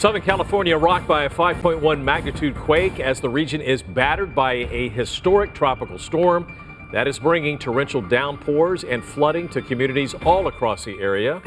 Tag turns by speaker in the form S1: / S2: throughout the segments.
S1: Southern California rocked by a 5.1 magnitude quake as the region is battered by a historic tropical storm that is bringing torrential downpours and flooding to communities all across the area.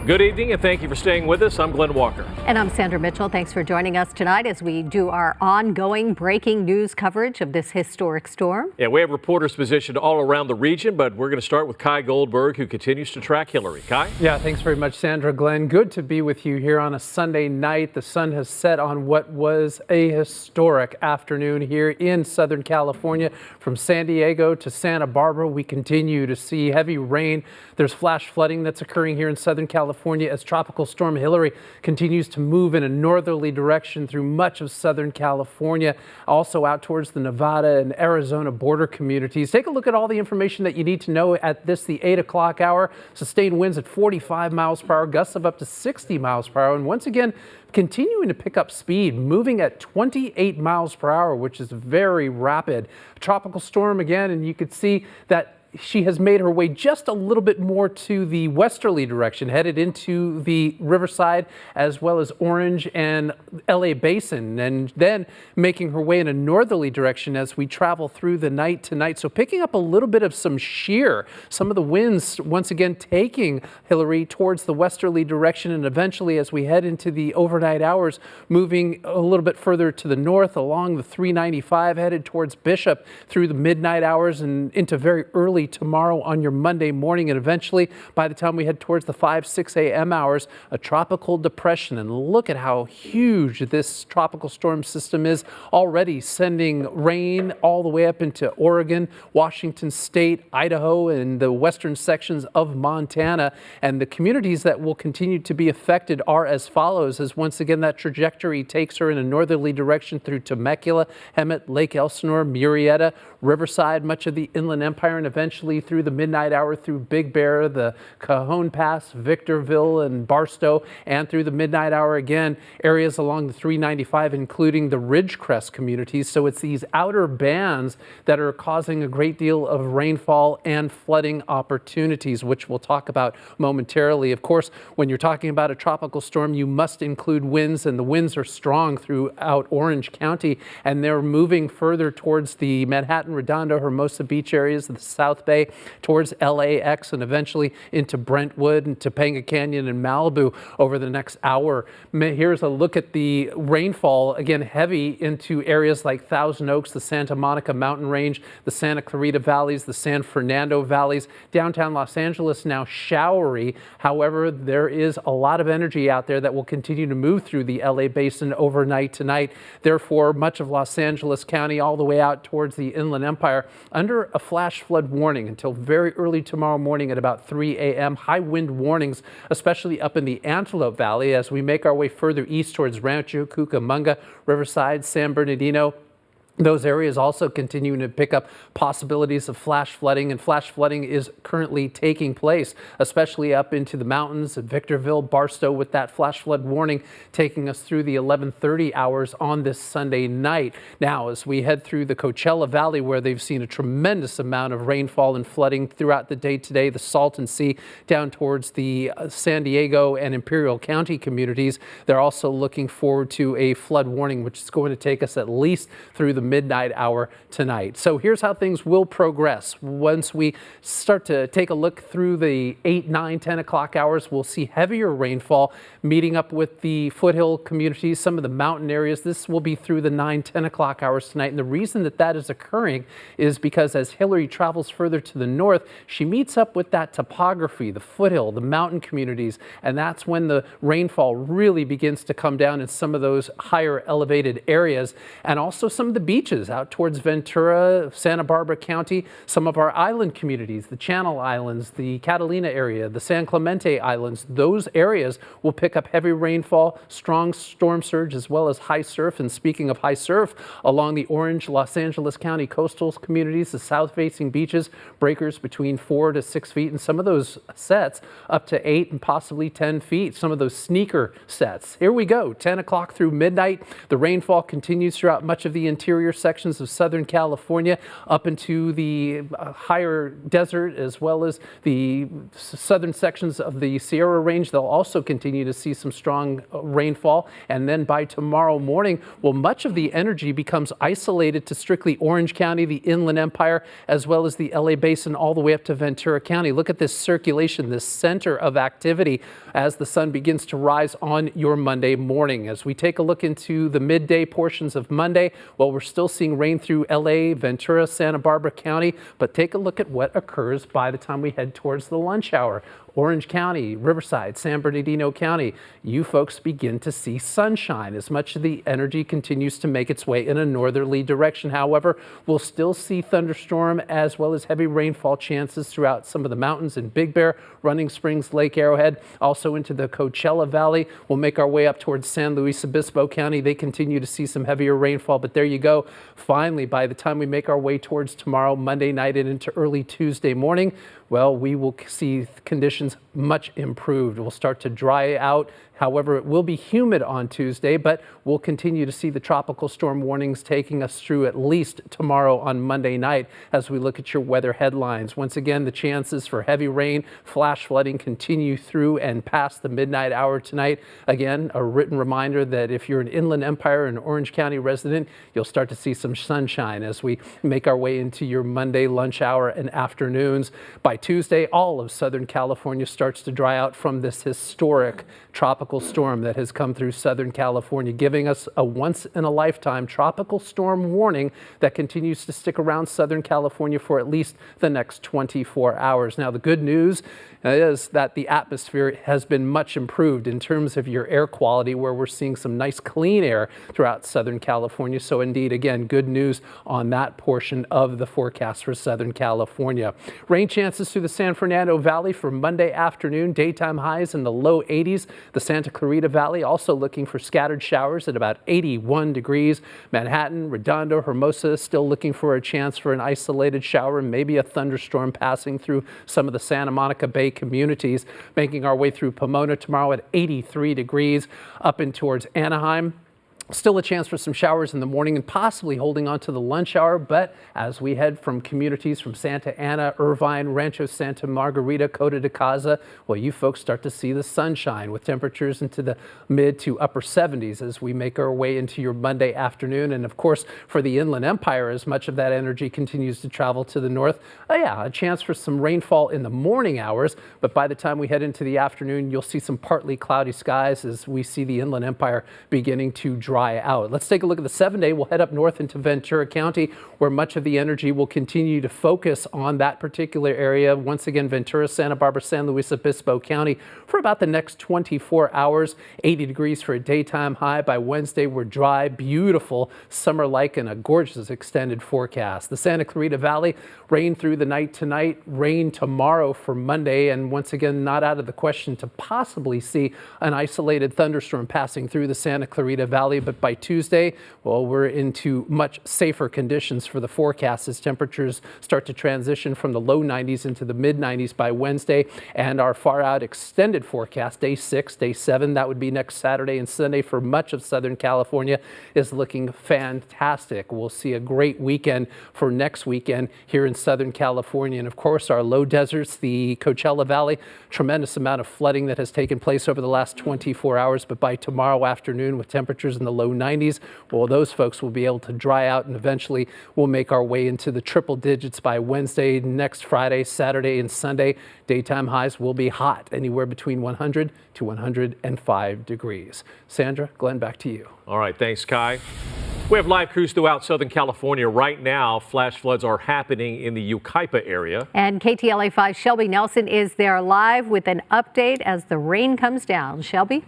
S1: Good evening and thank you for staying with us. I'm Glenn Walker.
S2: And I'm Sandra Mitchell. Thanks for joining us tonight as we do our ongoing breaking news coverage of this historic storm.
S1: Yeah, we have reporters positioned all around the region, but we're going to start with Kai Goldberg, who continues to track Hillary. Kai?
S3: Yeah, thanks very much, Sandra. Glenn, good to be with you here on a Sunday night. The sun has set on what was a historic afternoon here in Southern California. From San Diego to Santa Barbara, we continue to see heavy rain. There's flash flooding that's occurring here in Southern California as Tropical Storm Hillary continues to move in a northerly direction through much of Southern California, also out towards the Nevada and Arizona border communities. Take a look at all the information that you need to know at the 8 o'clock hour. Sustained winds at 45 miles per hour, gusts of up to 60 miles per hour. And once again, continuing to pick up speed, moving at 28 miles per hour, which is very rapid. Tropical storm again, and you could see that she has made her way just a little bit more to the westerly direction, headed into the Riverside as well as Orange and LA Basin, and then making her way in a northerly direction as we travel through the night tonight. So picking up a little bit of some shear, some of the winds once again taking Hillary towards the westerly direction, and eventually as we head into the overnight hours, moving a little bit further to the north along the 395, headed towards Bishop through the midnight hours and into very early tomorrow on your Monday morning, and eventually by the time we head towards the 6 a.m. hours, a tropical depression. And look at how huge this tropical storm system is, already sending rain all the way up into Oregon, Washington State, Idaho, and the western sections of Montana. And the communities that will continue to be affected are as follows, as once again that trajectory takes her in a northerly direction through Temecula, Hemet, Lake Elsinore, Murrieta, Riverside, much of the Inland Empire, and eventually through the midnight hour through Big Bear, the Cajon Pass, Victorville, and Barstow, and through the midnight hour again, areas along the 395, including the Ridgecrest communities. So it's these outer bands that are causing a great deal of rainfall and flooding opportunities, which we'll talk about momentarily. Of course, when you're talking about a tropical storm, you must include winds, and the winds are strong throughout Orange County, and they're moving further towards the Manhattan, Redondo, Hermosa Beach areas of the South Bay, towards LAX, and eventually into Brentwood and Topanga Canyon and Malibu over the next hour. Here's a look at the rainfall, again heavy into areas like Thousand Oaks, the Santa Monica Mountain Range, the Santa Clarita Valleys, the San Fernando Valleys. Downtown Los Angeles now showery. However, there is a lot of energy out there that will continue to move through the LA Basin overnight tonight. Therefore, much of Los Angeles County all the way out towards the Inland Empire under a flash flood warning until very early tomorrow morning at about 3 a.m. High wind warnings, especially up in the Antelope Valley as we make our way further east towards Rancho Cucamonga, Riverside, San Bernardino. Those areas also continuing to pick up possibilities of flash flooding, and flash flooding is currently taking place, especially up into the mountains at Victorville, Barstow, with that flash flood warning taking us through the 11:30 hours on this Sunday night. Now, as we head through the Coachella Valley, where they've seen a tremendous amount of rainfall and flooding throughout the day today, the Salton Sea down towards the San Diego and Imperial County communities, they're also looking forward to a flood warning, which is going to take us at least through the midnight hour tonight. So here's how things will progress. Once we start to take a look through the 8, 9, 10 o'clock hours, we'll see heavier rainfall meeting up with the foothill communities, some of the mountain areas. This will be through the 9, 10 o'clock hours tonight. And the reason that that is occurring is because as Hillary travels further to the north, she meets up with that topography, the foothill, the mountain communities, and that's when the rainfall really begins to come down in some of those higher elevated areas, and also some of the beaches out towards Ventura, Santa Barbara County, some of our island communities, the Channel Islands, the Catalina area, the San Clemente Islands. Those areas will pick up heavy rainfall, strong storm surge, as well as high surf. And speaking of high surf, along the Orange, Los Angeles County coastal communities, the south-facing beaches, breakers between 4 to 6 feet, and some of those sets up to 8 and possibly 10 feet, some of those sneaker sets. Here we go, 10 o'clock through midnight. The rainfall continues throughout much of the interior interior sections of Southern California up into the higher desert, as well as the southern sections of the Sierra Range. They'll also continue to see some strong rainfall. And then by tomorrow morning, well, much of the energy becomes isolated to strictly Orange County, the Inland Empire, as well as the LA Basin all the way up to Ventura County. Look at this circulation, this center of activity as the sun begins to rise on your Monday morning. As we take a look into the midday portions of Monday, well, we're still seeing rain through LA, Ventura, Santa Barbara County, but take a look at what occurs by the time we head towards the lunch hour. Orange County, Riverside, San Bernardino County, you folks begin to see sunshine as much of the energy continues to make its way in a northerly direction. However, we'll still see thunderstorm as well as heavy rainfall chances throughout some of the mountains in Big Bear, Running Springs, Lake Arrowhead, also into the Coachella Valley. We'll make our way up towards San Luis Obispo County. They continue to see some heavier rainfall, but there you go. Finally, by the time we make our way towards tomorrow, Monday night and into early Tuesday morning, well, we will see conditions much improved. We'll start to dry out. However, it will be humid on Tuesday, but we'll continue to see the tropical storm warnings taking us through at least tomorrow on Monday night as we look at your weather headlines. Once again, the chances for heavy rain, flash flooding continue through and past the midnight hour tonight. Again, a written reminder that if you're an Inland Empire and Orange County resident, you'll start to see some sunshine as we make our way into your Monday lunch hour and afternoons. By Tuesday, all of Southern California starts to dry out from this historic tropical storm that has come through Southern California, giving us a once-in-a-lifetime tropical storm warning that continues to stick around Southern California for at least the next 24 hours. Now, the good news is that the atmosphere has been much improved in terms of your air quality, where we're seeing some nice clean air throughout Southern California. So indeed, again, good news on that portion of the forecast for Southern California. Rain chances through the San Fernando Valley for Monday afternoon, daytime highs in the low 80s. The Santa Clarita Valley also looking for scattered showers at about 81 degrees. Manhattan, Redondo, Hermosa still looking for a chance for an isolated shower and maybe a thunderstorm passing through some of the Santa Monica Bay communities. Making our way through Pomona tomorrow at 83 degrees. Up and towards Anaheim, still a chance for some showers in the morning and possibly holding on to the lunch hour. But as we head from communities from Santa Ana, Irvine, Rancho Santa Margarita, Costa de Caza, well, you folks start to see the sunshine with temperatures into the mid to upper 70s as we make our way into your Monday afternoon. And of course, for the Inland Empire, as much of that energy continues to travel to the north, a chance for some rainfall in the morning hours. But by the time we head into the afternoon, you'll see some partly cloudy skies as we see the Inland Empire beginning to dry out. Let's take a look at the 7-day. We'll head up north into Ventura County, where much of the energy will continue to focus on that particular area. Once again, Ventura, Santa Barbara, San Luis Obispo County for about the next 24 hours. 80 degrees for a daytime high. By Wednesday, we're dry, beautiful, summer-like, and a gorgeous extended forecast. The Santa Clarita Valley, rain through the night tonight, rain tomorrow for Monday, and once again, not out of the question to possibly see an isolated thunderstorm passing through the Santa Clarita Valley. But by Tuesday, well, we're into much safer conditions for the forecast as temperatures start to transition from the low 90s into the mid 90s by Wednesday. And our far out extended forecast, day 6, day 7, that would be next Saturday and Sunday for much of Southern California, is looking fantastic. We'll see a great weekend for next weekend here in Southern California. And of course, our low deserts, the Coachella Valley, tremendous amount of flooding that has taken place over the last 24 hours. But by tomorrow afternoon, with temperatures in the low 90s, well, those folks will be able to dry out, and eventually we'll make our way into the triple digits by Wednesday. Next Friday, Saturday, and Sunday, daytime highs will be hot, anywhere between 100 to 105 degrees. Sandra, Glenn, back to you.
S1: All right, thanks, Kai. We have live crews throughout Southern California right now. Flash floods are happening in the Yucaipa area.
S2: And KTLA 5 Shelby Nelson is there live with an update as the rain comes down. Shelby?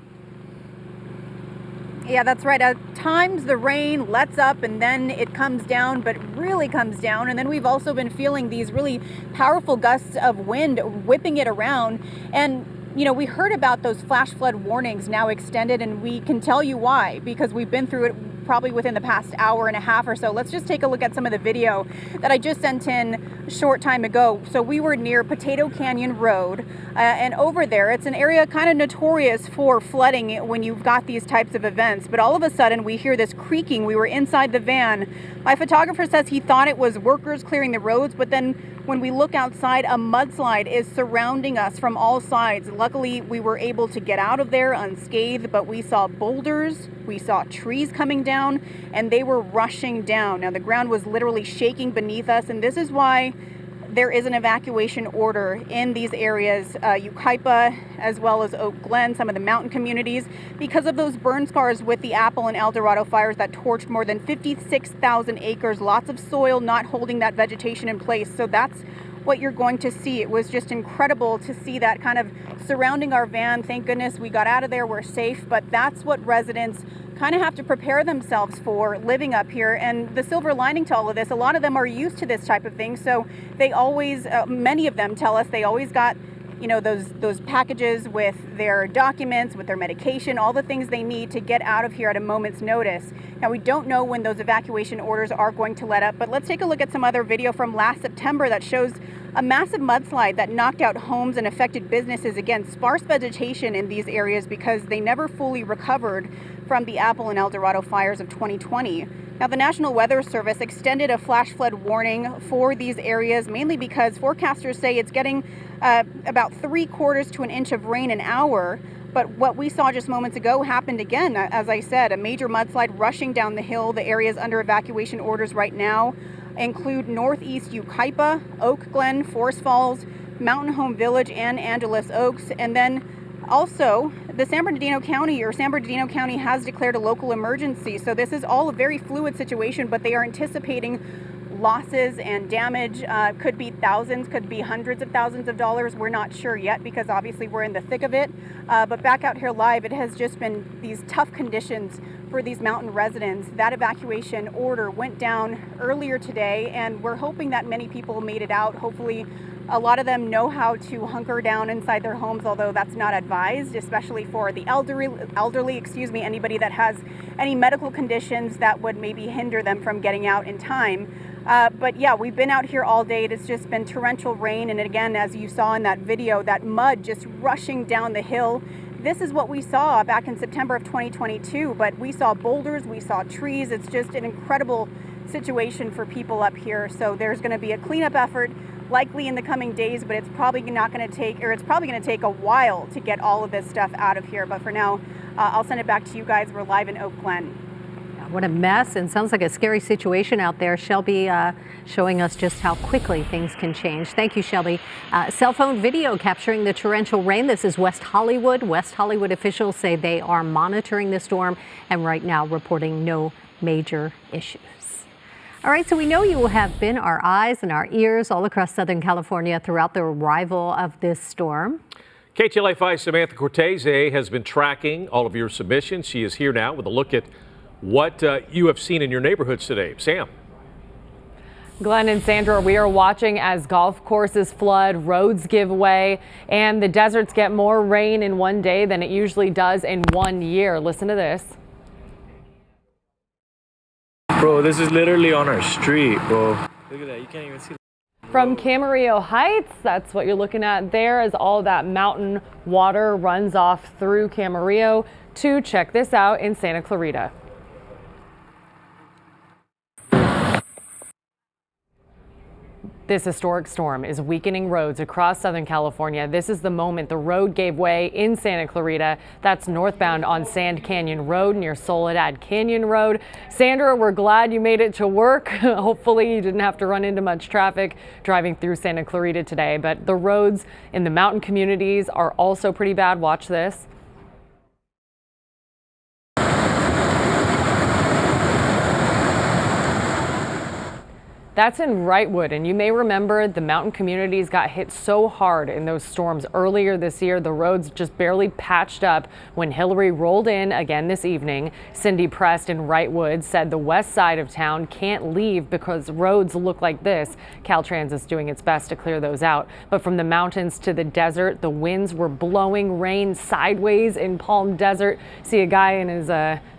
S4: Yeah, that's right. At times the rain lets up and then it comes down, but really comes down. And then we've also been feeling these really powerful gusts of wind whipping it around. And you know, we heard about those flash flood warnings now extended, and we can tell you why, because we've been through it probably within the past hour and a half or so. Let's just take a look at some of the video that I just sent in a short time ago. So we were near Potato Canyon Road, and over there, it's an area kind of notorious for flooding when you've got these types of events. But all of a sudden, we hear this creaking. We were inside the van. My photographer says he thought it was workers clearing the roads, but then when we look outside, a mudslide is surrounding us from all sides. Luckily, we were able to get out of there unscathed, but we saw boulders, we saw trees coming down, and they were rushing down. Now, the ground was literally shaking beneath us, and this is why there is an evacuation order in these areas, Yucaipa, as well as Oak Glen, some of the mountain communities, because of those burn scars with the Apple and El Dorado fires that torched more than 56,000 acres, lots of soil not holding that vegetation in place. So that's what you're going to see. It was just incredible to see that kind of surrounding our van. Thank goodness we got out of there, we're safe, but that's what residents kind of have to prepare themselves for living up here. And the silver lining to all of this, a lot of them are used to this type of thing, so they always, many of them tell us they always got, you know, those packages with their documents, with their medication, all the things they need to get out of here at a moment's notice. Now, we don't know when those evacuation orders are going to let up, but let's take a look at some other video from last September that shows a massive mudslide that knocked out homes and affected businesses. Again, sparse vegetation in these areas because they never fully recovered from the Apple and El Dorado fires of 2020. Now, the National Weather Service extended a flash flood warning for these areas, mainly because forecasters say it's getting about 3/4 to an inch of rain an hour. But what we saw just moments ago happened again. As I said, a major mudslide rushing down the hill. The areas under evacuation orders right now include northeast Yucaipa, Oak Glen, Forest Falls, Mountain Home Village, and Angeles Oaks. And then also, the San Bernardino County has declared a local emergency. So this is all a very fluid situation, but they are anticipating losses and damage. Could be thousands, could be hundreds of thousands of dollars. We're not sure yet because obviously we're in the thick of it. But back out here live, it has just been these tough conditions for these mountain residents. That evacuation order went down earlier today, and we're hoping that many people made it out. Hopefully, a lot of them know how to hunker down inside their homes, although that's not advised, especially for the elderly, anybody that has any medical conditions that would maybe hinder them from getting out in time. But yeah, we've been out here all day. It's just been torrential rain. And again, as you saw in that video, that mud just rushing down the hill. This is what we saw back in September of 2022, but we saw boulders, we saw trees. It's just an incredible situation for people up here. So there's going to be a cleanup effort likely in the coming days, but it's probably not going to take, or it's probably going to take a while to get all of this stuff out of here. But for now, I'll send it back to you guys. We're live in Oak Glen.
S2: What a mess, and sounds like a scary situation out there. Shelby showing us just how quickly things can change. Thank you, Shelby. Cell phone video capturing the torrential rain. This is West Hollywood. West Hollywood officials say they are monitoring the storm and right now reporting no major issues. All right, so we know you have been our eyes and our ears all across Southern California throughout the arrival of this storm.
S1: KTLA 5's Samantha Cortese has been tracking all of your submissions. She is here now with a look at what you have seen in your neighborhoods today. Sam.
S5: Glenn and Sandra, we are watching as golf courses flood, roads give way, and the deserts get more rain in one day than it usually does in 1 year. Listen to this.
S6: Bro, this is literally on our street, bro. Look at that, you can't even see.
S5: From Camarillo Heights, that's what you're looking at there as all that mountain water runs off through Camarillo to, check this out, in Santa Clarita. This historic storm is weakening roads across Southern California. This is the moment the road gave way in Santa Clarita. That's northbound on Sand Canyon Road near Soledad Canyon Road. Sandra, we're glad you made it to work. Hopefully you didn't have to run into much traffic driving through Santa Clarita today, but the roads in the mountain communities are also pretty bad. Watch this. That's in Wrightwood, and you may remember the mountain communities got hit so hard in those storms earlier this year. The roads just barely patched up when Hillary rolled in again this evening. Cindy Prest in Wrightwood said the west side of town can't leave because roads look like this. Caltrans is doing its best to clear those out. But from the mountains to the desert, the winds were blowing rain sideways in Palm Desert. See a guy in his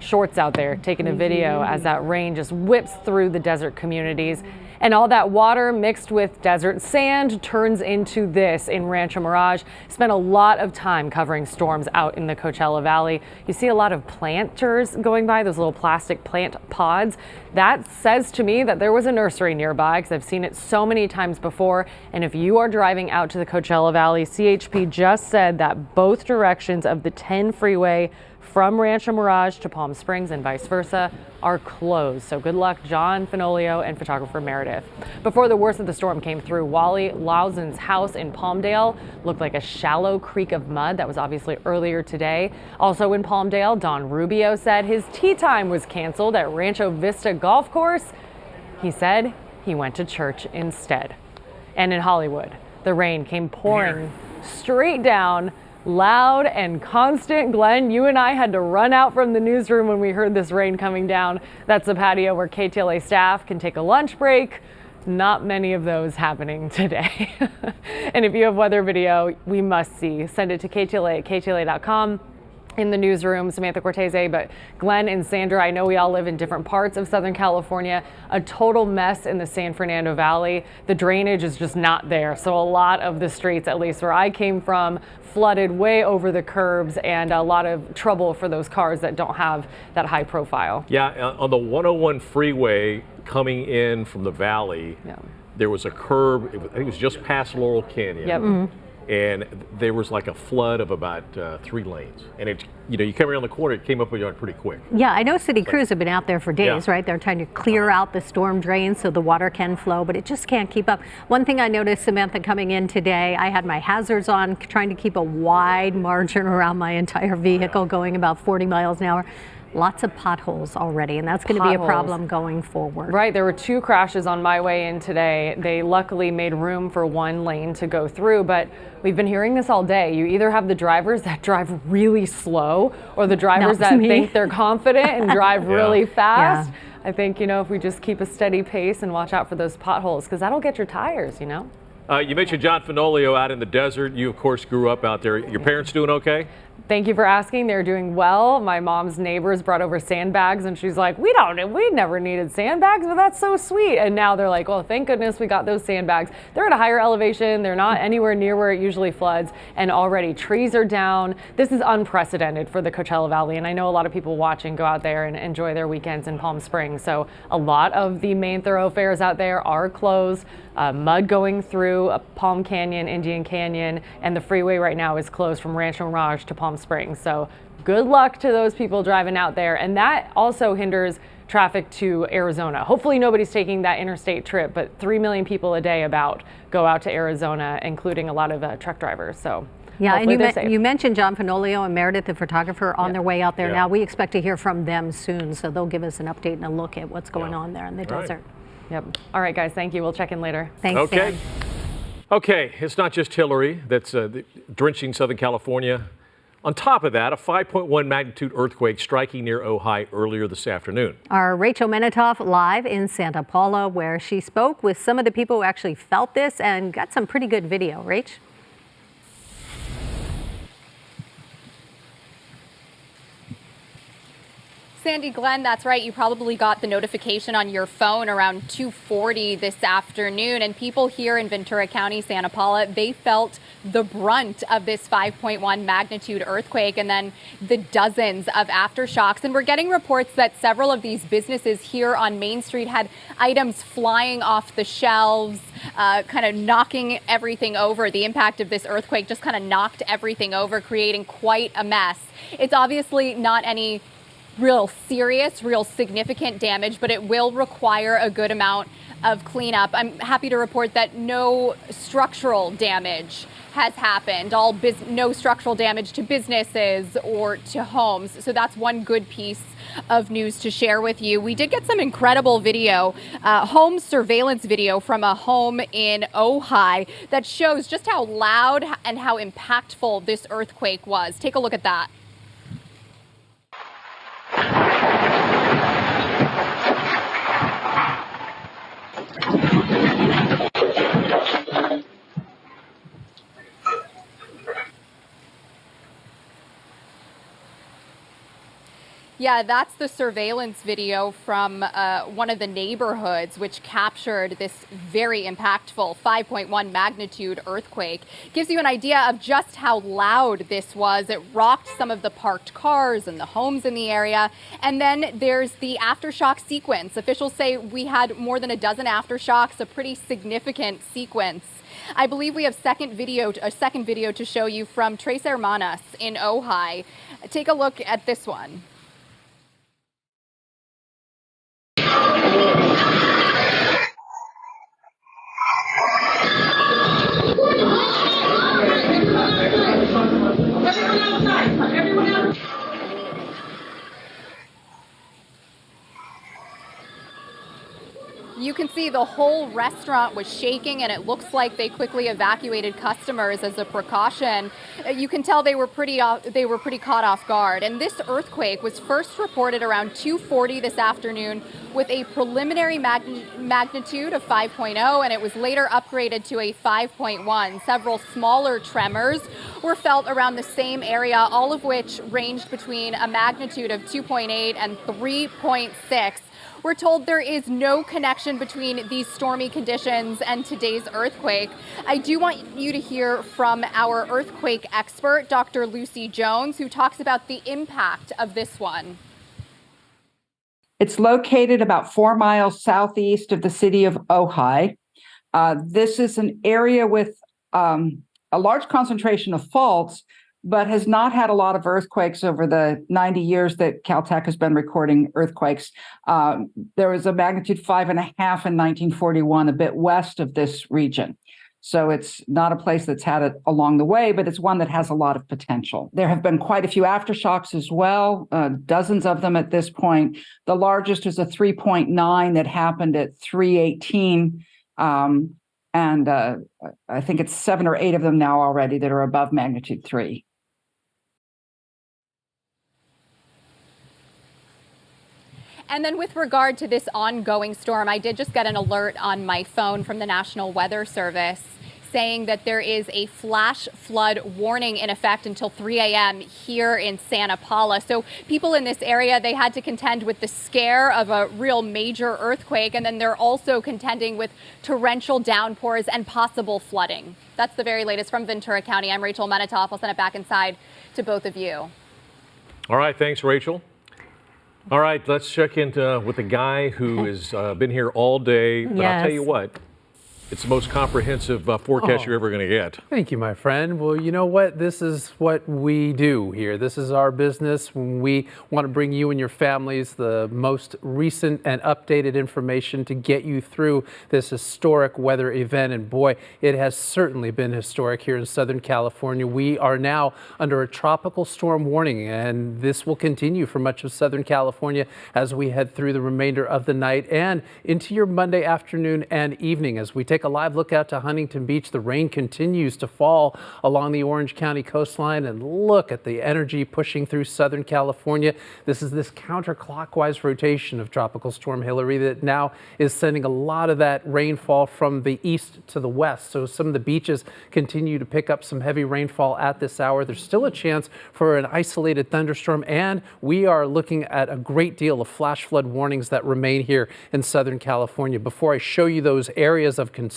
S5: shorts out there taking a video as that rain just whips through the desert communities. And all that water mixed with desert sand turns into this in Rancho Mirage. Spent a lot of time covering storms out in the Coachella Valley. You see a lot of planters going by, those little plastic plant pods. That says to me that there was a nursery nearby, because I've seen it so many times before. And if you are driving out to the Coachella Valley, CHP just said that both directions of the 10 freeway from Rancho Mirage to Palm Springs and vice versa are closed. So good luck, John Fenolio and photographer Meredith. Before the worst of the storm came through, Wally Lawson's house in Palmdale looked like a shallow creek of mud. That was obviously earlier today. Also in Palmdale, Don Rubio said his tee time was canceled at Rancho Vista Golf Course. He said he went to church instead. And in Hollywood, the rain came pouring straight down, loud and constant. Glenn, you and I had to run out from the newsroom when we heard this rain coming down. That's the patio where KTLA staff can take a lunch break. Not many of those happening today. And if you have weather video, we must see. Send it to KTLA at KTLA.com. In the newsroom, Samantha Cortese, but Glenn and Sandra, I know we all live in different parts of Southern California. A total mess in the San Fernando Valley. The drainage is just not there. So a lot of the streets, at least where I came from, flooded way over the curbs, and a lot of trouble for those cars that don't have that high profile.
S1: Yeah, on the 101 freeway coming in from the valley, there was a curb. I think it was just past Laurel Canyon.
S5: Yep.
S1: And there was like a flood of about 3 lanes. And it, you come around the corner, it came up with you pretty quick.
S2: Yeah, I know city crews have been out there for days, right? They're trying to clear out the storm drains so the water can flow, but it just can't keep up. One thing I noticed, Samantha, coming in today, I had my hazards on, trying to keep a wide margin around my entire vehicle, going about 40 miles an hour. Lots of potholes already, and that's going to be a problem going forward.
S5: Right, there were 2 crashes on my way in today. They luckily made room for 1 lane to go through, but we've been hearing this all day. You either have the drivers that drive really slow or the drivers that think they're confident and drive really fast. I think, if we just keep a steady pace and watch out for those potholes, because that'll get your tires,
S1: You mentioned John Fenolio out in the desert. You, of course, grew up out there. Your parents doing okay?
S5: Thank you for asking. They're doing well. My mom's neighbors brought over sandbags, and she's like, we never needed sandbags, but that's so sweet. And now they're like, well, thank goodness we got those sandbags. They're at a higher elevation. They're not anywhere near where it usually floods, and already trees are down. This is unprecedented for the Coachella Valley, and I know a lot of people watching go out there and enjoy their weekends in Palm Springs. So a lot of the main thoroughfares out there are closed. Mud going through Palm Canyon, Indian Canyon, and the freeway right now is closed from Rancho Mirage to Palm Springs. So good luck to those people driving out there. And that also hinders traffic to Arizona. Hopefully nobody's taking that interstate trip, but 3 million people a day go out to Arizona, including a lot of truck drivers. So
S2: yeah, and you mentioned John Fenolio and Meredith, the photographer, on their way out there now. We expect to hear from them soon, so they'll give us an update and a look at what's going on there in the desert.
S5: Yep. All right, guys, thank you. We'll check in later.
S2: Thanks,
S1: okay.
S2: Dan.
S1: Okay, it's not just Hillary that's drenching Southern California. On top of that, a 5.1 magnitude earthquake striking near Ojai earlier this afternoon.
S2: Our Rachel Menitoff live in Santa Paula, where she spoke with some of the people who actually felt this and got some pretty good video. Rach?
S7: Sandy, Glenn, that's right. You probably got the notification on your phone around 2:40 this afternoon. And people here in Ventura County, Santa Paula, they felt the brunt of this 5.1 magnitude earthquake and then the dozens of aftershocks. And we're getting reports that several of these businesses here on Main Street had items flying off the shelves, kind of knocking everything over. The impact of this earthquake just kind of knocked everything over, creating quite a mess. It's obviously not any real serious, real significant damage, but it will require a good amount of cleanup. I'm happy to report that no structural damage has happened. No structural damage to businesses or to homes. So that's one good piece of news to share with you. We did get some incredible video, home surveillance video from a home in Ojai that shows just how loud and how impactful this earthquake was. Take a look at that. Yeah, that's the surveillance video from one of the neighborhoods, which captured this very impactful 5.1 magnitude earthquake. Gives you an idea of just how loud this was. It rocked some of the parked cars and the homes in the area. And then there's the aftershock sequence. Officials say we had more than a dozen aftershocks, a pretty significant sequence. I believe we have a second video to show you from Tres Hermanas in Ojai. Take a look at this one. You can see the whole restaurant was shaking, and it looks like they quickly evacuated customers as a precaution. You can tell they were pretty caught off guard. And this earthquake was first reported around 2:40 this afternoon with a preliminary magnitude of 5.0, and it was later upgraded to a 5.1. Several smaller tremors were felt around the same area, all of which ranged between a magnitude of 2.8 and 3.6. We're told there is no connection between these stormy conditions and today's earthquake. I do want you to hear from our earthquake expert, Dr. Lucy Jones, who talks about the impact of this one.
S8: It's located about 4 miles southeast of the city of Ojai. This is an area with a large concentration of faults, but has not had a lot of earthquakes over the 90 years that Caltech has been recording earthquakes. There was a magnitude 5.5 in 1941, a bit west of this region. So it's not a place that's had it along the way, but it's one that has a lot of potential. There have been quite a few aftershocks as well, dozens of them at this point. The largest was a 3.9 that happened at 3:18. And I think it's 7 or 8 of them now already that are above magnitude 3.
S7: And then with regard to this ongoing storm, I did just get an alert on my phone from the National Weather Service saying that there is a flash flood warning in effect until 3 a.m. here in Santa Paula. So people in this area, they had to contend with the scare of a real major earthquake, and then they're also contending with torrential downpours and possible flooding. That's the very latest from Ventura County. I'm Rachel Menitoff. I'll send it back inside to both of you.
S1: All right, thanks, Rachel. All right, let's check in with a guy who has been here all day. But I'll tell you what, it's the most comprehensive forecast you're ever going to get.
S3: Thank you, my friend. Well, you know what? This is what we do here. This is our business. We want to bring you and your families the most recent and updated information to get you through this historic weather event. And boy, it has certainly been historic here in Southern California. We are now under a tropical storm warning, and this will continue for much of Southern California as we head through the remainder of the night and into your Monday afternoon and evening. As we take a live look out to Huntington Beach, the rain continues to fall along the Orange County coastline, and look at the energy pushing through Southern California. This is this counterclockwise rotation of Tropical Storm Hilary that now is sending a lot of that rainfall from the east to the west. So some of the beaches continue to pick up some heavy rainfall at this hour. There's still a chance for an isolated thunderstorm, and we are looking at a great deal of flash flood warnings that remain here in Southern California. Before I show you those areas of concern,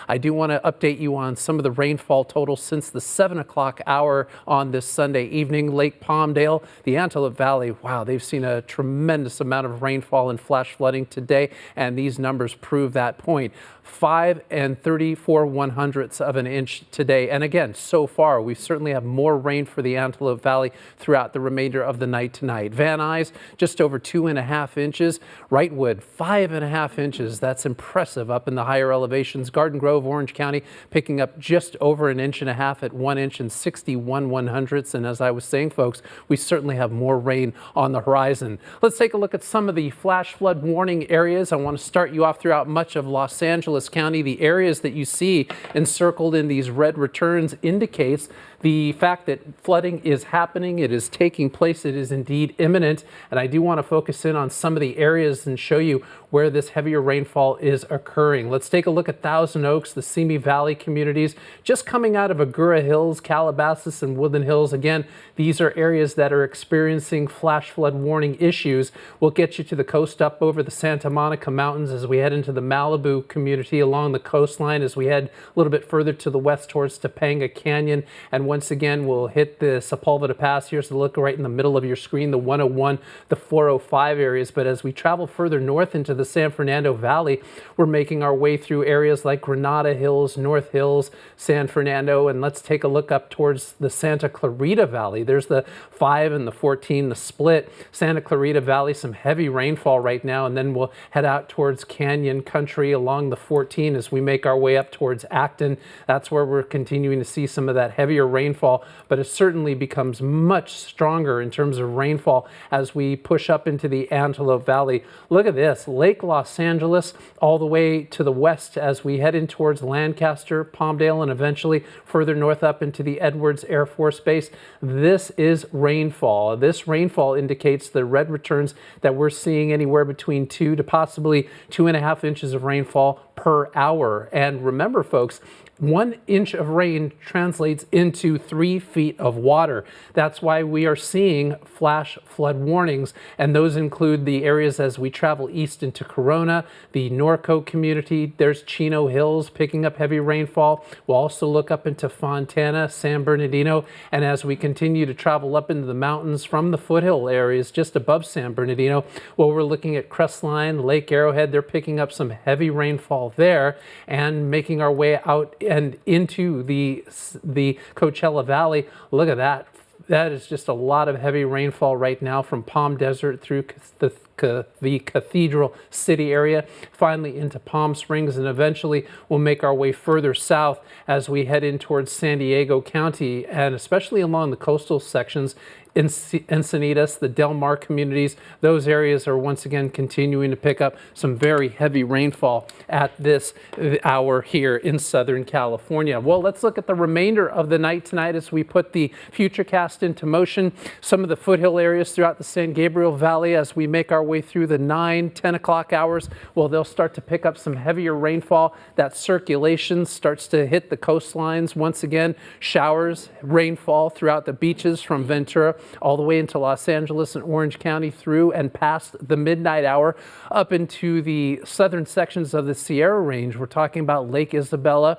S3: I do want to update you on some of the rainfall totals since the 7 o'clock hour on this Sunday evening. Lake Palmdale, the Antelope Valley, wow, they've seen a tremendous amount of rainfall and flash flooding today, and these numbers prove that point. 5 3/4 of an inch today. And again, so far, we certainly have more rain for the Antelope Valley throughout the remainder of the night tonight. Van Nuys, just over 2.5 inches. Wrightwood, 5.5 inches. That's impressive up in the higher elevations. Garden Grove, Orange County, picking up just over 1.5 inches at 1 inch and 61/100ths. And as I was saying, folks, we certainly have more rain on the horizon. Let's take a look at some of the flash flood warning areas. I want to start you off throughout much of Los Angeles County. The areas that you see encircled in these red returns indicates The fact that flooding is happening, it is taking place, it is indeed imminent. And I do want to focus in on some of the areas and show you where this heavier rainfall is occurring. Let's take a look at Thousand Oaks, the Simi Valley communities, just coming out of Agoura Hills, Calabasas, and Woodland Hills. Again, these are areas that are experiencing flash flood warning issues. We'll get you to the coast up over the Santa Monica Mountains as we head into the Malibu community along the coastline, as we head a little bit further to the west towards Topanga Canyon. And once again, we'll hit the Sepulveda Pass. Here's the look right in the middle of your screen, the 101, the 405 areas. But as we travel further north into the San Fernando Valley, we're making our way through areas like Granada Hills, North Hills, San Fernando, and let's take a look up towards the Santa Clarita Valley. There's the 5 and the 14, the split. Santa Clarita Valley, some heavy rainfall right now, and then we'll head out towards Canyon Country along the 14 as we make our way up towards Acton. That's where we're continuing to see some of that heavier rainfall, but it certainly becomes much stronger in terms of rainfall as we push up into the Antelope Valley. Look at this, Lake Los Angeles all the way to the west as we head in towards Lancaster, Palmdale, and eventually further north up into the Edwards Air Force Base. This is rainfall. This rainfall indicates the red returns that we're seeing anywhere between 2 to possibly 2.5 inches of rainfall per hour. And remember, folks, 1 inch of rain translates into 3 feet of water. That's why we are seeing flash flood warnings, and those include the areas as we travel east into Corona, the Norco community. There's Chino Hills picking up heavy rainfall. We'll also look up into Fontana, San Bernardino, and as we continue to travel up into the mountains from the foothill areas just above San Bernardino, well, we're looking at Crestline, Lake Arrowhead. They're picking up some heavy rainfall there and making our way out and into the Coachella Valley. Look at that. That is just a lot of heavy rainfall right now from Palm Desert through the Cathedral City area, finally into Palm Springs, and eventually we'll make our way further south as we head in towards San Diego County, and especially along the coastal sections. Encinitas, the Del Mar communities, those areas are once again continuing to pick up some very heavy rainfall at this hour here in Southern California. Well, let's look at the remainder of the night tonight as we put the Futurecast into motion. Some of the foothill areas throughout the San Gabriel Valley as we make our way through the 9-10 o'clock hours, well, they'll start to pick up some heavier rainfall. That circulation starts to hit the coastlines once again. Showers, rainfall throughout the beaches from Ventura all the way into Los Angeles and Orange County through and past the midnight hour up into the southern sections of the Sierra Range. We're talking about Lake Isabella.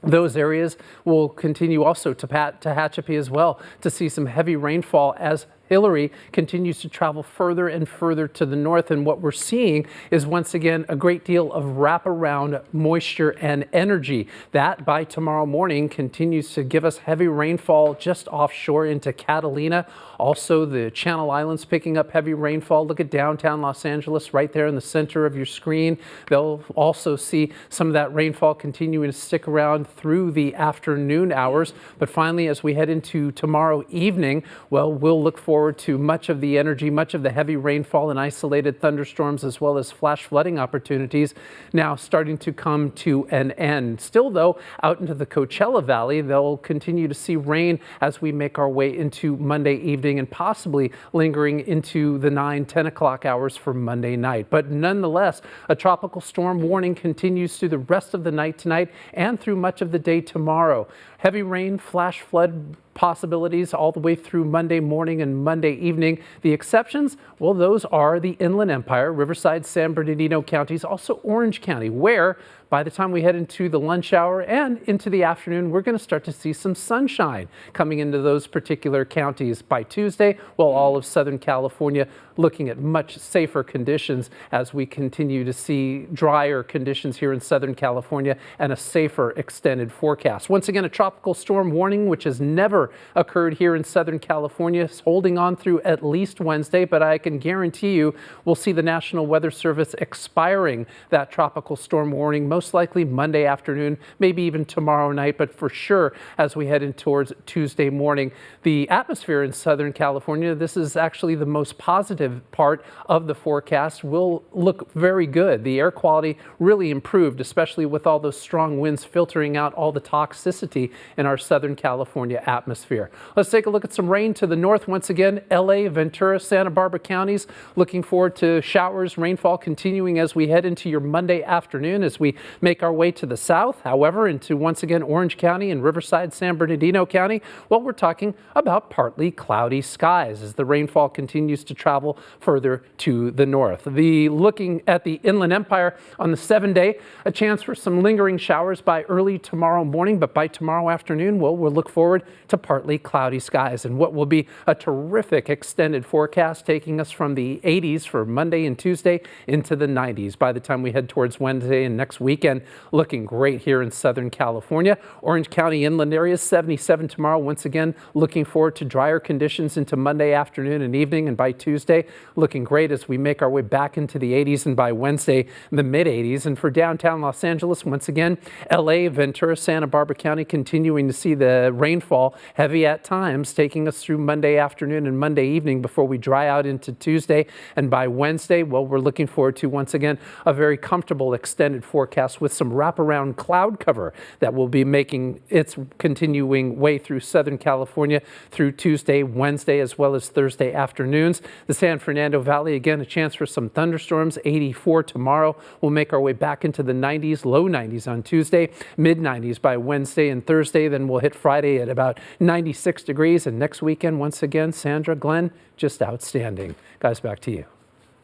S3: Those areas will continue also to Tehachapi as well to see some heavy rainfall as Hillary continues to travel further and further to the north, and what we're seeing is once again a great deal of wraparound moisture and energy that by tomorrow morning continues to give us heavy rainfall just offshore into Catalina. Also, the Channel Islands picking up heavy rainfall. Look at downtown Los Angeles right there in the center of your screen. They'll also see some of that rainfall continuing to stick around through the afternoon hours. But finally, as we head into tomorrow evening, well, we'll look forward to much of the energy, much of the heavy rainfall and isolated thunderstorms, as well as flash flooding opportunities now starting to come to an end. Still, though, out into the Coachella Valley, they'll continue to see rain as we make our way into Monday evening and possibly lingering into the 9-10 o'clock hours for Monday night. But nonetheless, a tropical storm warning continues through the rest of the night tonight and through much of the day tomorrow. Heavy rain, flash flood possibilities all the way through Monday morning and Monday evening. The exceptions, well, those are the Inland Empire, Riverside, San Bernardino counties, also Orange County, where by the time we head into the lunch hour and into the afternoon, we're going to start to see some sunshine coming into those particular counties. By Tuesday, well, all of Southern California looking at much safer conditions as we continue to see drier conditions here in Southern California and a safer extended forecast. Once again, a tropical storm warning, which has never occurred here in Southern California, is holding on through at least Wednesday, but I can guarantee you we'll see the National Weather Service expiring that tropical storm warning most most likely Monday afternoon, maybe even tomorrow night, but for sure as we head in towards Tuesday morning. The atmosphere in Southern California, this is actually the most positive part of the forecast, will look very good. The air quality really improved, especially with all those strong winds filtering out all the toxicity in our Southern California atmosphere. Let's take a look at some rain to the north. Once again, LA, Ventura, Santa Barbara counties looking forward to showers, rainfall continuing as we head into your Monday afternoon as we make our way to the south. However, into once again Orange County and Riverside, San Bernardino County, well, we're talking about partly cloudy skies as the rainfall continues to travel further to the north. Looking at the Inland Empire on the 7-day, a chance for some lingering showers by early tomorrow morning, but by tomorrow afternoon, well, we'll look forward to partly cloudy skies and what will be a terrific extended forecast taking us from the 80s for Monday and Tuesday into the 90s by the time we head towards Wednesday and next weekend. Looking great here in Southern California. Orange County inland areas 77 tomorrow. Once again, looking forward to drier conditions into Monday afternoon and evening, and by Tuesday looking great as we make our way back into the 80s, and by Wednesday the mid-80s. And for downtown Los Angeles, once again, LA, Ventura, Santa Barbara County continuing to see the rainfall heavy at times, taking us through Monday afternoon and Monday evening before we dry out into Tuesday. And by Wednesday, well, we're looking forward to once again a very comfortable extended forecast with some wraparound cloud cover that will be making its continuing way through Southern California through Tuesday, Wednesday, as well as Thursday afternoons. The San Fernando Valley, again, a chance for some thunderstorms. 84 tomorrow. We'll make our way back into the 90s, low 90s on Tuesday, mid 90s by Wednesday and Thursday. Then we'll hit Friday at about 96 degrees. And next weekend, once again, Sandra, Glenn, just outstanding. Guys, back to you.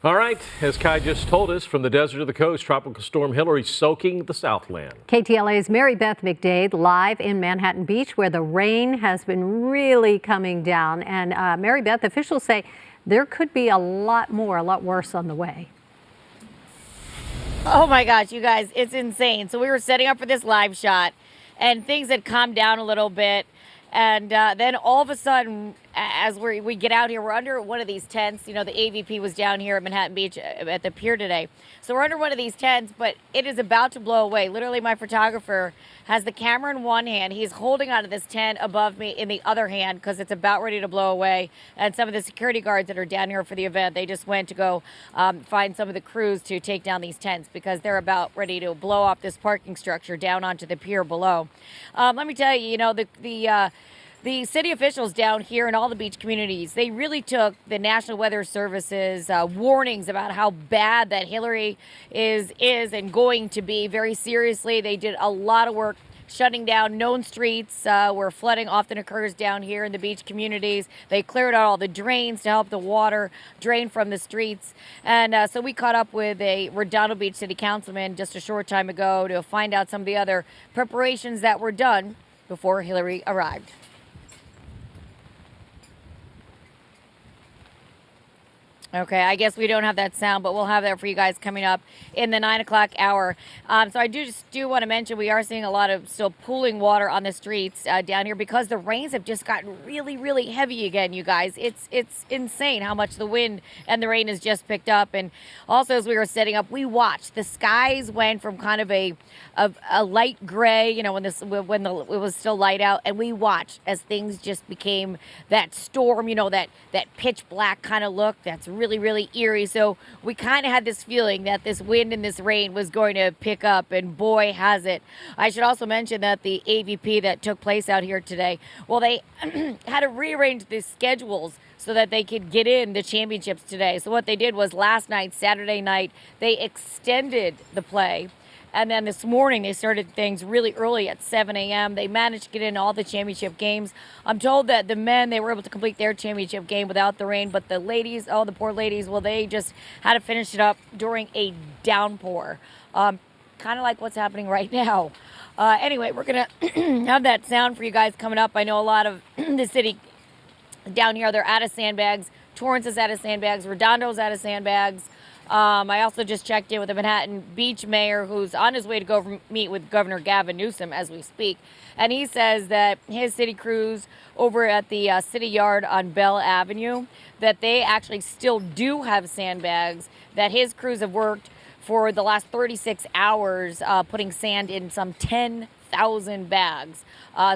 S1: All right, as Kai just told us, from the desert to the coast, Tropical Storm Hilary soaking the Southland.
S2: KTLA's Mary Beth McDade live in Manhattan Beach, where the rain has been really coming down. And Mary Beth, officials say there could be a lot worse on the way.
S9: Oh my gosh, you guys, it's insane. So we were setting up for this live shot and things had calmed down a little bit. And then all of a sudden, as we get out here, we're under one of these tents. You know, the AVP was down here at Manhattan Beach at the pier today. So we're under one of these tents, but it is about to blow away. Literally, my photographer has the camera in one hand. He's holding onto this tent above me in the other hand because it's about ready to blow away. And some of the security guards that are down here for the event, they just went to go find some of the crews to take down these tents because they're about ready to blow off this parking structure down onto the pier below. Let me tell you, you know, the city officials down here in all the beach communities, they really took the National Weather Service's warnings about how bad that Hilary is and going to be very seriously. They did a lot of work shutting down known streets where flooding often occurs down here in the beach communities. They cleared out all the drains to help the water drain from the streets. And so we caught up with a Redondo Beach City Councilman just a short time ago to find out some of the other preparations that were done before Hilary arrived. Okay, I guess we don't have that sound, but we'll have that for you guys coming up in the 9 o'clock hour. So I just want to mention we are seeing a lot of still pooling water on the streets down here because the rains have just gotten really, really heavy again, you guys. It's insane how much the wind and the rain has just picked up. And also, as we were setting up, we watched. The skies went from kind of a light gray, you know, when it was still light out, and we watched as things just became that storm, you know, that pitch black kind of look. That's really, really eerie. So we kind of had this feeling that this wind and this rain was going to pick up, and boy, has it. I should also mention that the AVP that took place out here today, well, they had to rearrange the schedules so that they could get in the championships today. So what they did was last night, Saturday night, they extended the play. And then this morning, they started things really early at 7 a.m. They managed to get in all the championship games. I'm told that the men, they were able to complete their championship game without the rain. But the ladies, oh, the poor ladies, well, they just had to finish it up during a downpour. Kind of like what's happening right now. Anyway, we're going to have that sound for you guys coming up. I know a lot of the city down here, they're out of sandbags. Torrance is out of sandbags. Redondo's out of sandbags. I also just checked in with the Manhattan Beach mayor, who's on his way to go meet with Governor Gavin Newsom as we speak. And he says that his city crews over at the city yard on Bell Avenue, that they actually still do have sandbags, that his crews have worked for the last 36 hours, putting sand in some 10,000 bags.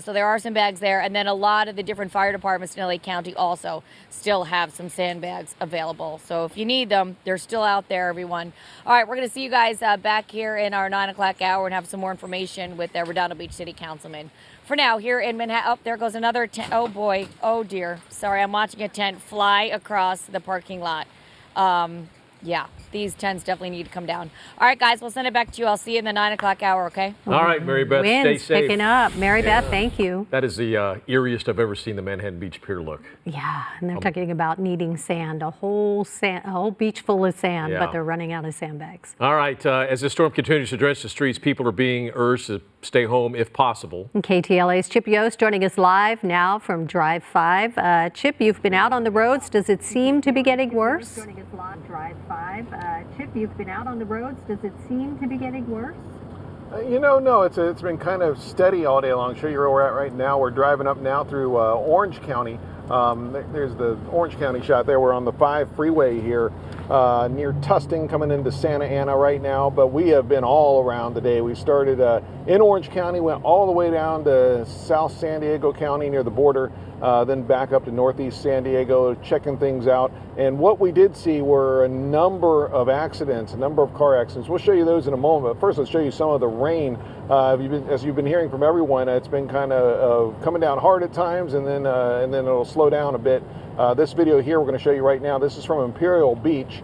S9: So there are some bags there. And then a lot of the different fire departments in LA County also still have some sandbags available. So if you need them, they're still out there, everyone. All right, we're going to see you guys back here in our 9 o'clock hour and have some more information with Redondo Beach City Councilman. For now, here in Manhattan, oh, there goes another tent. Oh boy, oh dear. Sorry, I'm watching a tent fly across the parking lot. Yeah, these tents definitely need to come down. All right, guys, we'll send it back to you. I'll see you in the 9 o'clock hour, okay?
S1: All right, Mary Beth, stay
S2: Wind's
S1: safe.
S2: picking up. Mary Beth, thank you.
S1: That is the eeriest I've ever seen the Manhattan Beach Pier look.
S2: Yeah, and they're talking about needing sand, a whole beach full of sand,
S1: Yeah.
S2: but they're running out of sandbags.
S1: All right, as this storm continues to drench the streets, people are being urged to stay home if possible.
S2: And KTLA's Chip Yost joining us live now from Drive 5. Chip, you've been out on the roads. Does it seem to be getting worse? Joining us live, Drive 5. Chip, you've been out on the roads. Does it seem to be getting worse?
S10: No, it's been kind of steady all day long. I'll show you where we're at right now. We're driving up now through Orange County. There's the Orange County shot there. We're on the 5 freeway here near Tustin coming into Santa Ana right now, but we have been all around today. We started in Orange County, went all the way down to South San Diego County near the border, then back up to Northeast San Diego, checking things out. And what we did see were a number of accidents, a number of car accidents. We'll show you those in a moment. But first, let's show you some of the rain. As you've been hearing from everyone, it's been kind of coming down hard at times, and then it'll slow down a bit. This video here we're going to show you right now, this is from Imperial Beach.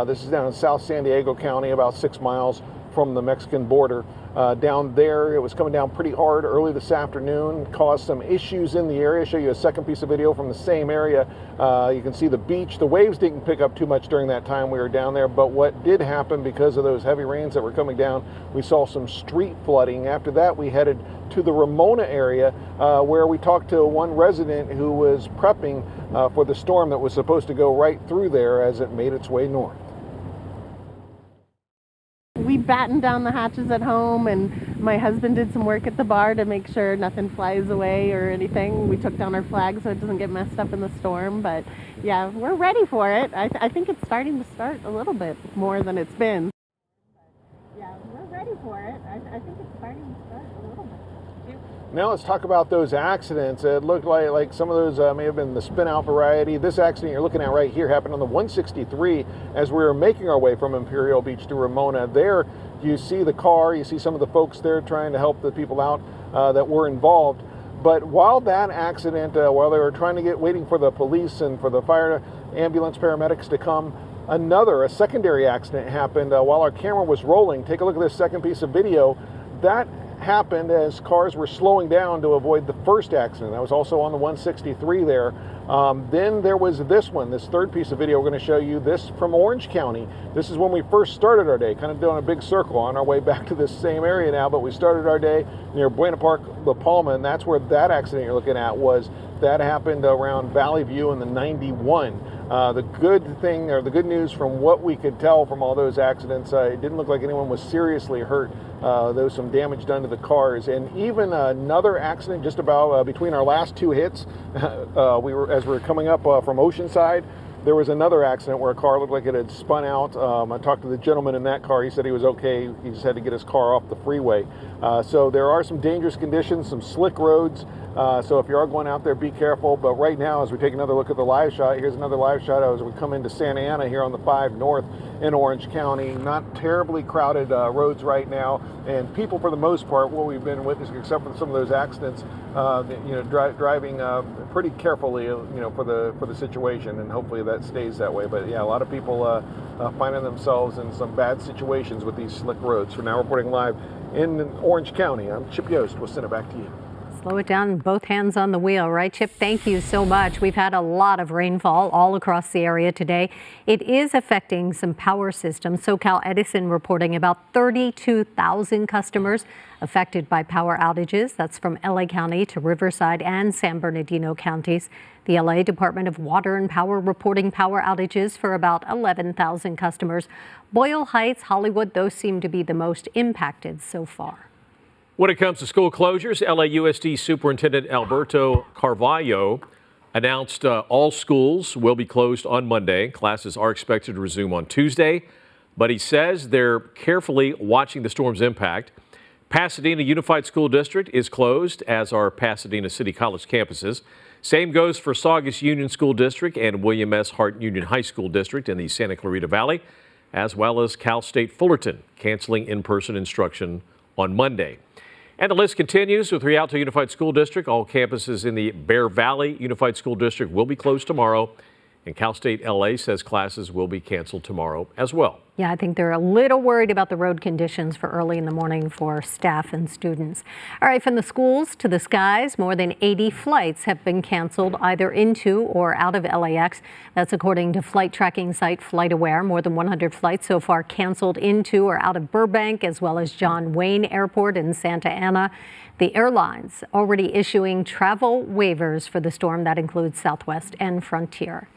S10: This is down in South San Diego County, about 6 miles from the Mexican border. Down there, it was coming down pretty hard early this afternoon, caused some issues in the area. I'll show you a second piece of video from the same area. You can see the beach. The waves didn't pick up too much during that time we were down there, but what did happen because of those heavy rains that were coming down, we saw some street flooding. After that, we headed to the Ramona area where we talked to one resident who was prepping for the storm that was supposed to go right through there as it made its way north.
S11: We battened down the hatches at home, and my husband did some work at the bar to make sure nothing flies away or anything. We took down our flag so it doesn't get messed up in the storm, but yeah, we're ready for it. I think it's starting to start a little bit more than it's been. Yeah, we're ready for it. I think it's starting to start a little bit.
S10: Now let's talk about those accidents. It looked like some of those may have been the spin-out variety. This accident you're looking at right here happened on the 163 as we were making our way from Imperial Beach to Ramona. There you see the car, you see some of the folks there trying to help the people out that were involved. But while that accident, while they were waiting for the police and for the fire ambulance paramedics to come, a secondary accident happened while our camera was rolling. Take a look at this second piece of video. That happened as cars were slowing down to avoid the first accident. That was also on the 163 there. Then there was this third piece of video we're going to show you, this from Orange County. This is when we first started our day, kind of doing a big circle on our way back to this same area now, but we started our day near Buena Park, La Palma, and that's where that accident you're looking at was. That happened around Valley View in the 91. The good news from what we could tell from all those accidents, it didn't look like anyone was seriously hurt. There was some damage done to the cars, and even another accident just about between our last two hits. As we were coming up from Oceanside, there was another accident where a car looked like it had spun out. I talked to the gentleman in that car. He said he was okay. He just had to get his car off the freeway. So there are some dangerous conditions, some slick roads. So if you are going out there, be careful. But right now, as we take another look at the live shot, here's another live shot as we come into Santa Ana here on the 5 North in Orange County. Not terribly crowded roads right now, and people for the most part, what we've been witnessing, except for some of those accidents, driving pretty carefully, for the situation, and hopefully that stays that way. But yeah, a lot of people finding themselves in some bad situations with these slick roads. So now reporting live in Orange County, I'm Chip Yost. We'll send it back to you.
S2: Slow it down, both hands on the wheel, right, Chip? Thank you so much. We've had a lot of rainfall all across the area today. It is affecting some power systems. SoCal Edison reporting about 32,000 customers affected by power outages. That's from LA County to Riverside and San Bernardino counties. The LA Department of Water and Power reporting power outages for about 11,000 customers. Boyle Heights, Hollywood, those seem to be the most impacted so far.
S1: When it comes to school closures, LAUSD Superintendent Alberto Carvalho announced all schools will be closed on Monday. Classes are expected to resume on Tuesday. but he says they're carefully watching the storm's impact. Pasadena Unified School District is closed, as are Pasadena City College campuses. Same goes for Saugus Union School District and William S. Hart Union High School District in the Santa Clarita Valley, as well as Cal State Fullerton canceling in-person instruction on Monday. And the list continues with Rialto Unified School District. All campuses in the Bear Valley Unified School District will be closed tomorrow. And Cal State LA says classes will be canceled tomorrow as well.
S2: Yeah, I think they're a little worried about the road conditions for early in the morning for staff and students. All right, from the schools to the skies, more than 80 flights have been canceled either into or out of LAX. That's according to flight tracking site FlightAware. More than 100 flights so far canceled into or out of Burbank, as well as John Wayne Airport in Santa Ana. The airlines already issuing travel waivers for the storm. That includes Southwest and Frontier.